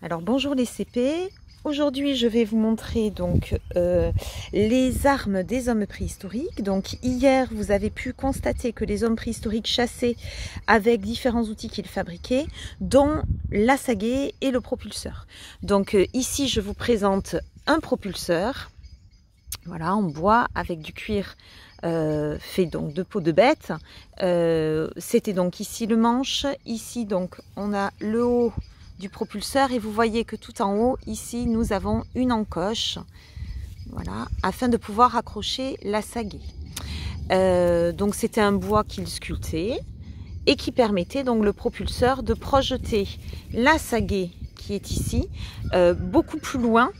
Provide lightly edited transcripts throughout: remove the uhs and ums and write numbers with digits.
Alors bonjour les CP, aujourd'hui je vais vous montrer donc les armes des hommes préhistoriques. Donc hier vous avez pu constater que les hommes préhistoriques chassaient avec différents outils qu'ils fabriquaient, dont l'assaguet et le propulseur. Donc ici je vous présente un propulseur, voilà, en bois avec du cuir fait donc de peau de bête. C'était donc ici le manche, ici donc on a le haut du propulseur et vous voyez que tout en haut ici nous avons une encoche, voilà, afin de pouvoir accrocher l'assaguet. Donc c'était un bois qu'il sculptait et qui permettait donc le propulseur de projeter l'assaguet qui est ici beaucoup plus loin.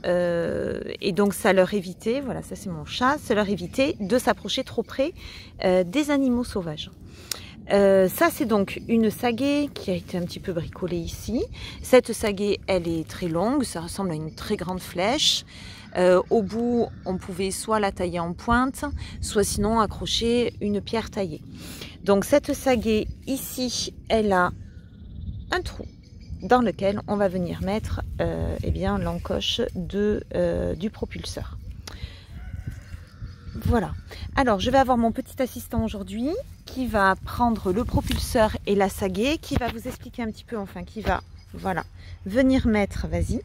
Et donc ça leur évitait, voilà, ça c'est mon chat, ça leur évitait de s'approcher trop près des animaux sauvages. Ça c'est donc une saguet qui a été un petit peu bricolée ici. Cette saguet elle est très longue, ça ressemble à une très grande flèche. Au bout on pouvait soit la tailler en pointe, soit sinon accrocher une pierre taillée. Donc cette saguet ici elle a un trou dans lequel on va venir mettre eh bien l'encoche du propulseur. Voilà. Alors je vais avoir mon petit assistant aujourd'hui qui va prendre le propulseur et la saguet, qui va vous expliquer un petit peu, enfin qui va, voilà, venir mettre, vas-y,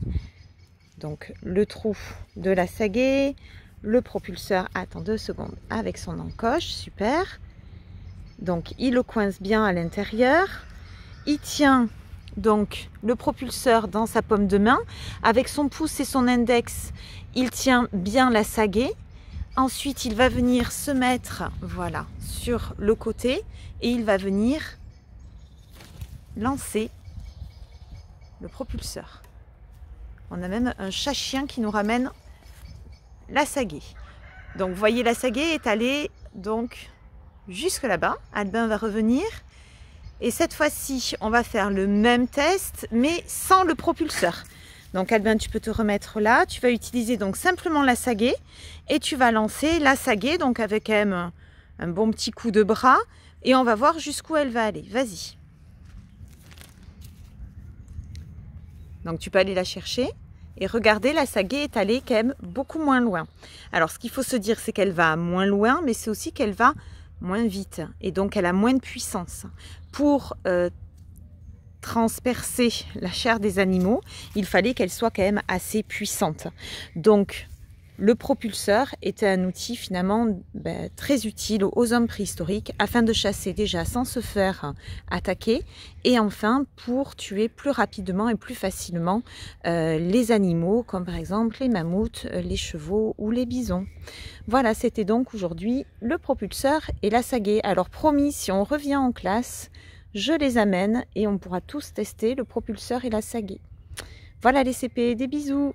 donc le trou de la saguet, le propulseur, attends 2 secondes, avec son encoche, super. Donc il le coince bien à l'intérieur, il tient donc le propulseur dans sa paume de main, avec son pouce et son index, il tient bien la saguet. Ensuite, il va venir se mettre, voilà, sur le côté et il va venir lancer le propulseur. On a même un chat-chien qui nous ramène la saguet. Donc, vous voyez, la saguet est allée donc jusque là-bas. Albin va revenir. Et cette fois-ci, on va faire le même test, mais sans le propulseur. Donc Albin, tu peux te remettre là. Tu vas utiliser donc simplement la saguet et tu vas lancer la saguet donc avec un bon petit coup de bras et on va voir jusqu'où elle va aller. Vas-y. Donc tu peux aller la chercher et regardez, la saguet est allée quand même beaucoup moins loin. Alors ce qu'il faut se dire, c'est qu'elle va moins loin, mais c'est aussi qu'elle va moins vite et donc elle a moins de puissance. Pour transpercer la chair des animaux, il fallait qu'elle soit quand même assez puissante. Donc le propulseur était un outil finalement très utile aux hommes préhistoriques afin de chasser déjà sans se faire attaquer et enfin pour tuer plus rapidement et plus facilement les animaux comme par exemple les mammouths, les chevaux ou les bisons. Voilà, c'était donc aujourd'hui le propulseur et la saguet. Alors promis, si on revient en classe, je les amène et on pourra tous tester le propulseur et la saguet. Voilà les CP, des bisous!